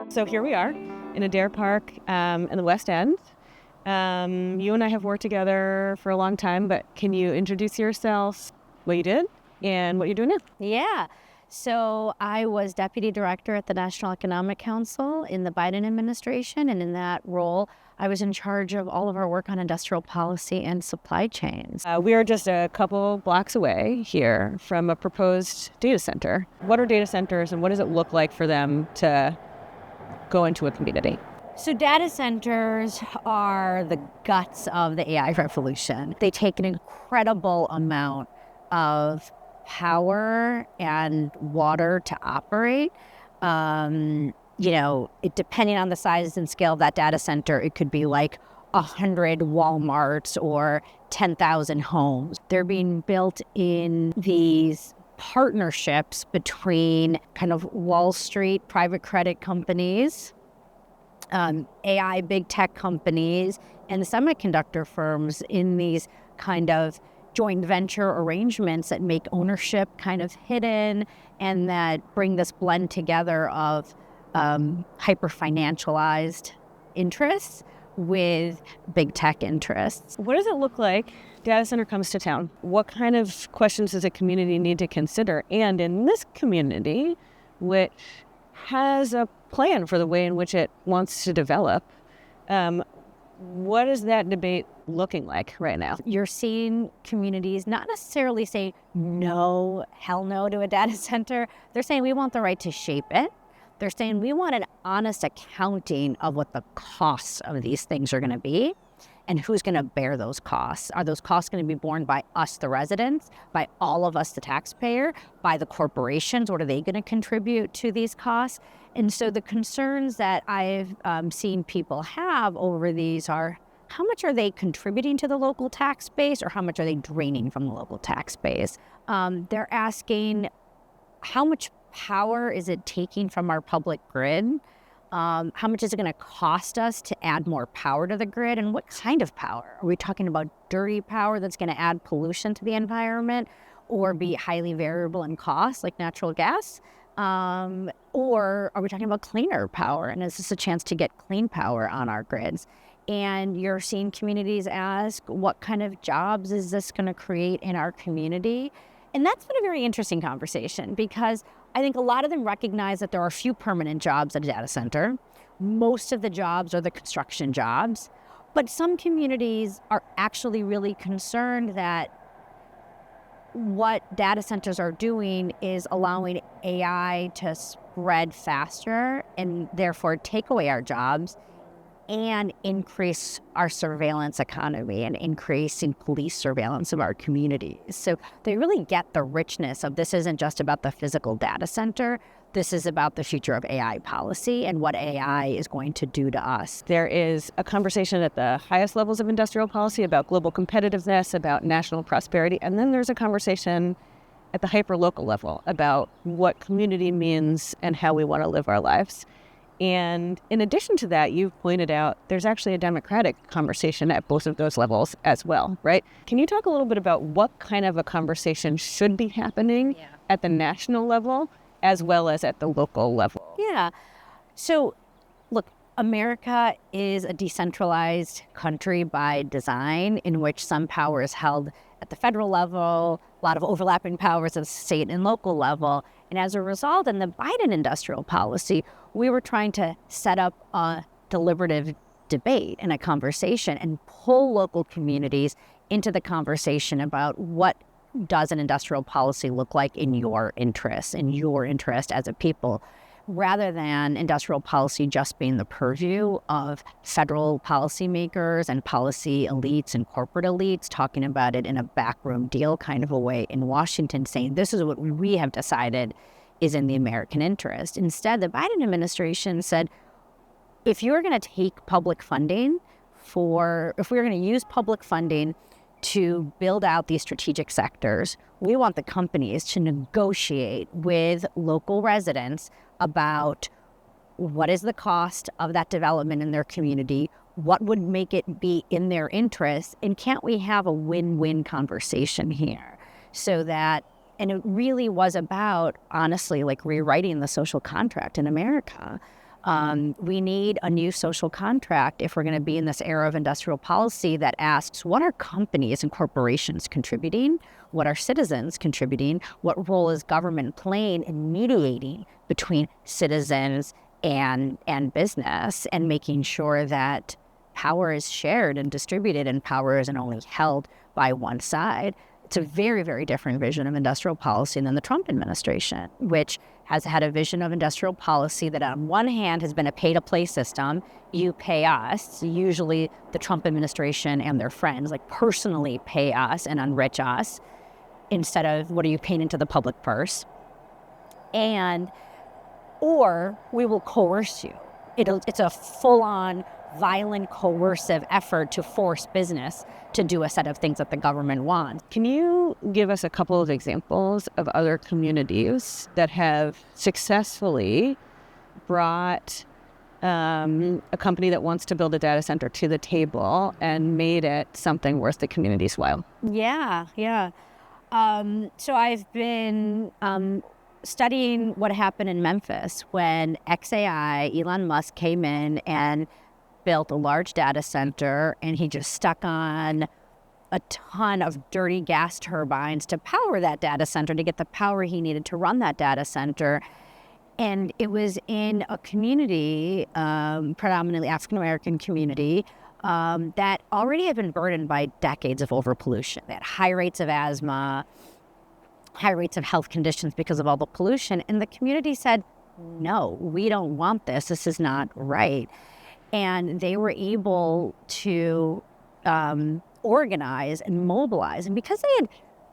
So here we are in Adair Park in the West End. You and I have worked together for a long time, but can you introduce yourself, what you did, and what you're doing now? Yeah. So I was deputy director at the National Economic Council in the Biden administration. And in that role, I was in charge of all of our work on industrial policy and supply chains. We are just a couple blocks away here from a proposed data center. What are data centers and what does it look like for them to go into a community? So data centers are the guts of the AI revolution. They take an incredible amount of power and water to operate. Depending on the size and scale of that data center, it could be like 100 Walmarts or 10,000 homes. They're being built in these partnerships between kind of Wall Street private credit companies, AI big tech companies, and the semiconductor firms in these kind of joint venture arrangements that make ownership kind of hidden and that bring this blend together of hyper-financialized interests with big tech interests. What does it look like data center comes to town? What kind of questions does a community need to consider? And in this community, which has a plan for the way in which it wants to develop, what is that debate looking like right now? You're seeing communities not necessarily say no, hell no to a data center. They're saying we want the right to shape it. They're saying we want an honest accounting of what the costs of these things are going to be and who's going to bear those costs. Are those costs going to be borne by us, the residents, by all of us, the taxpayer, by the corporations? What are they going to contribute to these costs? And so the concerns that I've seen people have over these are, how much are they contributing to the local tax base or how much are they draining from the local tax base? They're asking, how much power is it taking from our public grid? How much is it going to cost us to add more power to the grid? And what kind of power? Are we talking about dirty power that's going to add pollution to the environment or be highly variable in cost, like natural gas? Or are we talking about cleaner power? And is this a chance to get clean power on our grids? And you're seeing communities ask, what kind of jobs is this going to create in our community? And that's been a very interesting conversation because I think a lot of them recognize that there are few permanent jobs at a data center. Most of the jobs are the construction jobs. But some communities are actually really concerned that what data centers are doing is allowing AI to spread faster and therefore take away our jobs and increase our surveillance economy and increasing police surveillance of our communities. So they really get the richness of this isn't just about the physical data center. This is about the future of AI policy and what AI is going to do to us. There is a conversation at the highest levels of industrial policy about global competitiveness, about national prosperity, and then there's a conversation at the hyper-local level about what community means and how we want to live our lives. And in addition to that, you've pointed out there's actually a democratic conversation at both of those levels as well, right? Can you talk a little bit about what kind of a conversation should be happening at the national level as well as at the local level? Yeah. So, look, America is a decentralized country by design in which some power is held at the federal level, a lot of overlapping powers at the state and local level. And as a result, in the Biden industrial policy, we were trying to set up a deliberative debate and a conversation and pull local communities into the conversation about what does an industrial policy look like in your interest as a people, rather than industrial policy just being the purview of federal policymakers and policy elites and corporate elites talking about it in a backroom deal kind of a way in Washington, saying this is what we have decided is in the American interest. Instead, the Biden administration said, if you're going to take public funding if we're going to use public funding to build out these strategic sectors, we want the companies to negotiate with local residents about what is the cost of that development in their community, what would make it be in their interest, and can't we have a win-win conversation here so that And it really was about, honestly, like rewriting the social contract in America. We need a new social contract if we're going to be in this era of industrial policy that asks, what are companies and corporations contributing? What are citizens contributing? What role is government playing in mediating between citizens and business, and making sure that power is shared and distributed and power isn't only held by one side? It's a very, very different vision of industrial policy than the Trump administration, which has had a vision of industrial policy that on one hand has been a pay-to-play system. You pay us, usually the Trump administration and their friends, like personally pay us and enrich us, instead of what are you paying into the public purse? Or we will coerce you. It's a full-on violent, coercive effort to force business to do a set of things that the government wants. Can you give us a couple of examples of other communities that have successfully brought a company that wants to build a data center to the table and made it something worth the community's while? Yeah. So I've been studying what happened in Memphis when XAI, Elon Musk, came in and built a large data center, and he just stuck on a ton of dirty gas turbines to power that data center, to get the power he needed to run that data center. And it was in a community, predominantly African-American community, that already had been burdened by decades of overpollution. They had high rates of asthma, high rates of health conditions because of all the pollution. And the community said, no, we don't want this. This is not right. And they were able to organize and mobilize. And because they had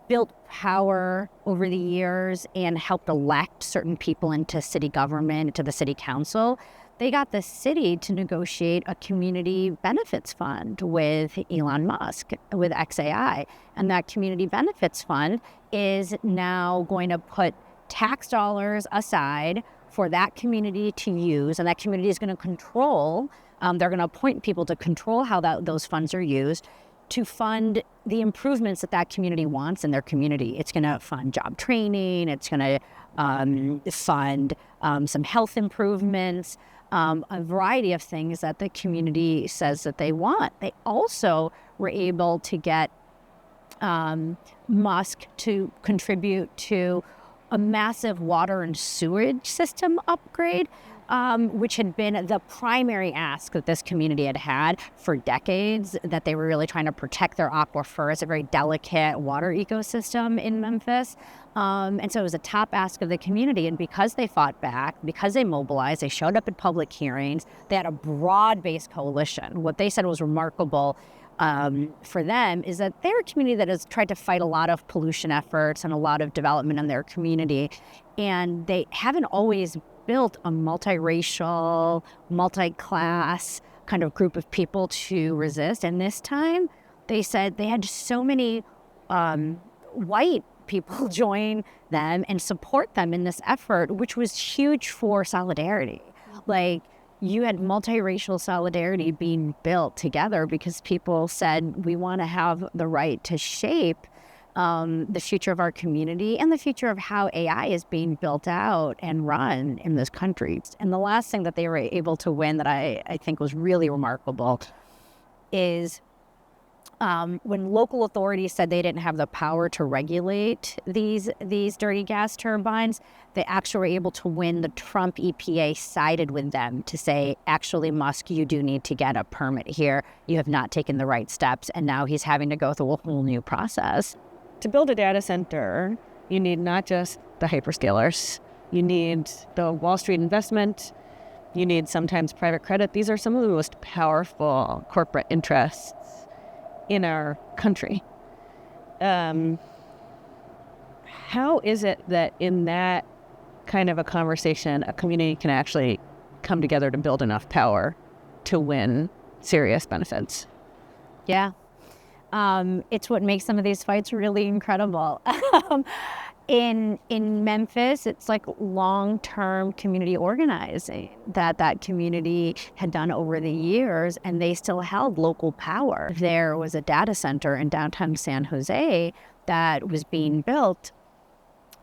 built power over the years and helped elect certain people into city government, into the city council, they got the city to negotiate a community benefits fund with Elon Musk, with XAI. And that community benefits fund is now going to put tax dollars aside for that community to use, and that community is going to control, they're going to appoint people to control how those funds are used to fund the improvements that community wants in their community. It's going to fund job training, it's going to fund some health improvements, a variety of things that the community says that they want. They also were able to get Musk to contribute to a massive water and sewage system upgrade, which had been the primary ask that this community had had for decades, that they were really trying to protect their aquifer. It's a very delicate water ecosystem in Memphis. And so it was a top ask of the community. And because they fought back, because they mobilized, they showed up at public hearings, they had a broad-based coalition. What they said was remarkable for them is that they're a community that has tried to fight a lot of pollution efforts and a lot of development in their community. And they haven't always built a multiracial, multi-class kind of group of people to resist. And this time, they said they had so many white people join them and support them in this effort, which was huge for solidarity. Like, you had multiracial solidarity being built together because people said, we want to have the right to shape the future of our community and the future of how AI is being built out and run in this country. And the last thing that they were able to win that I think was really remarkable is when local authorities said they didn't have the power to regulate these dirty gas turbines, they actually were able to win. The Trump EPA sided with them to say, actually, Musk, you do need to get a permit here. You have not taken the right steps. And now he's having to go through a whole new process. To build a data center, you need not just the hyperscalers. You need the Wall Street investment. You need sometimes private credit. These are some of the most powerful corporate interests in our country. How is it that in that kind of a conversation, a community can actually come together to build enough power to win serious benefits? Yeah. It's what makes some of these fights really incredible. In Memphis, it's like long-term community organizing that community had done over the years, and they still held local power. There was a data center in downtown San Jose that was being built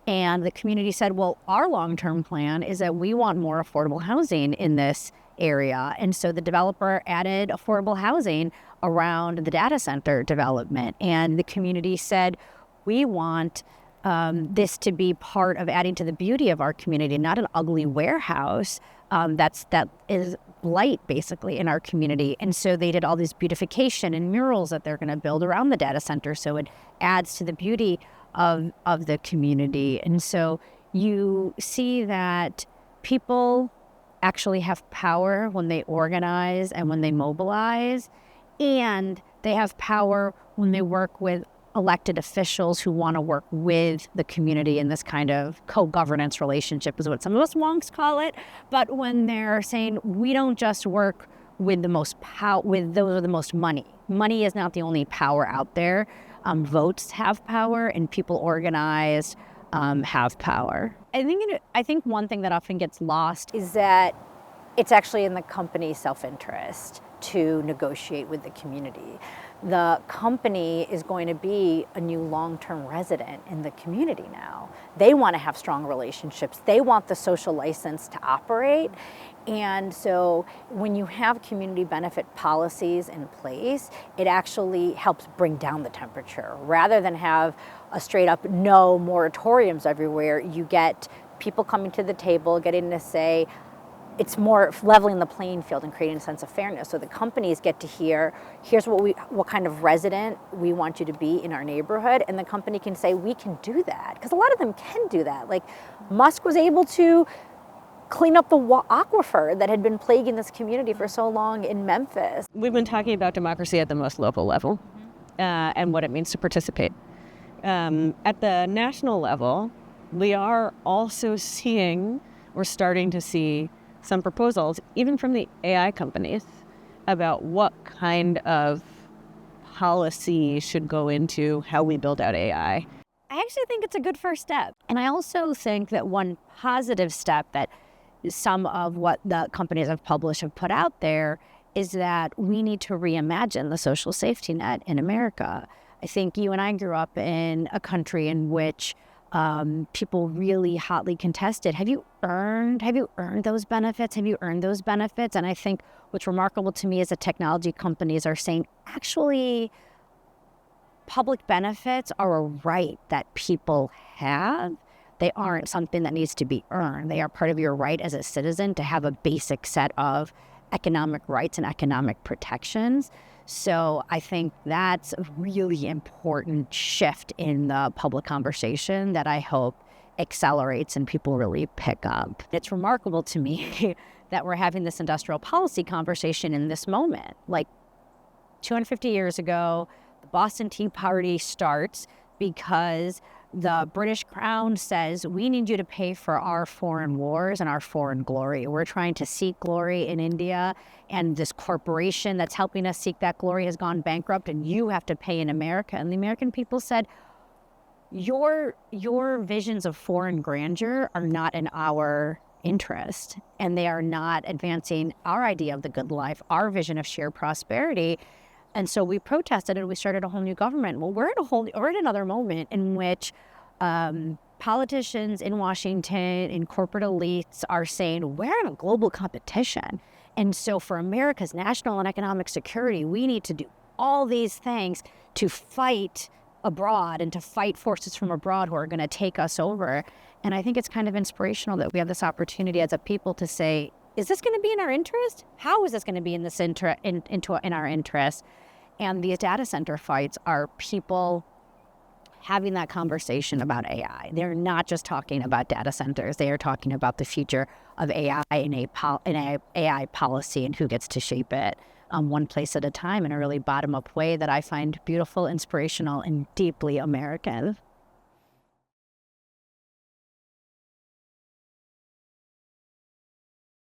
And the community said, well, our long-term plan is that we want more affordable housing in this area. And so the developer added affordable housing around the data center development. And the community said, we want this to be part of adding to the beauty of our community, not an ugly warehouse that is blight basically in our community. And so they did all this beautification and murals that they're going to build around the data center, so it adds to the beauty of the community. And so you see that people actually have power when they organize and when they mobilize, and they have power when they work with elected officials who want to work with the community in this kind of co-governance relationship is what some of us wonks call it. But when they're saying we don't just work with the most power, with those with the most money. Money is not the only power out there. Votes have power, and people organized have power. I think one thing that often gets lost is that it's actually in the company's self-interest to negotiate with the community. The company is going to be a new long-term resident in the community now. They want to have strong relationships. They want the social license to operate. And so when you have community benefit policies in place, it actually helps bring down the temperature. Rather than have a straight up no moratoriums everywhere, you get people coming to the table, getting to say, it's more leveling the playing field and creating a sense of fairness. So the companies get to hear, here's what kind of resident we want you to be in our neighborhood, and the company can say, we can do that. Because a lot of them can do that. Like Musk was able to clean up the aquifer that had been plaguing this community for so long in Memphis. We've been talking about democracy at the most local level and what it means to participate. At the national level, we are also we're starting to see some proposals, even from the AI companies, about what kind of policy should go into how we build out AI. I actually think it's a good first step. And I also think that one positive step that some of what the companies have published have put out there is that we need to reimagine the social safety net in America. I think you and I grew up in a country in which people really hotly contested. Have you earned those benefits? Have you earned those benefits? And I think what's remarkable to me is that technology companies are saying, actually, public benefits are a right that people have. They aren't something that needs to be earned. They are part of your right as a citizen to have a basic set of economic rights and economic protections. So I think that's a really important shift in the public conversation that I hope accelerates and people really pick up. It's remarkable to me that we're having this industrial policy conversation in this moment. Like 250 years ago, the Boston Tea Party starts because the British Crown says, we need you to pay for our foreign wars and our foreign glory. We're trying to seek glory in India, and this corporation that's helping us seek that glory has gone bankrupt, and you have to pay in America. And the American people said, your visions of foreign grandeur are not in our interest, and they are not advancing our idea of the good life, our vision of shared prosperity. And so we protested and we started a whole new government. Well, we're at another moment in which politicians in Washington and corporate elites are saying, we're in a global competition. And so for America's national and economic security, we need to do all these things to fight abroad and to fight forces from abroad who are going to take us over. And I think it's kind of inspirational that we have this opportunity as a people to say, is this going to be in our interest? How is this going to be in our interest? And these data center fights are people having that conversation about AI. They're not just talking about data centers. They are talking about the future of AI and AI policy and who gets to shape it one place at a time in a really bottom-up way that I find beautiful, inspirational, and deeply American.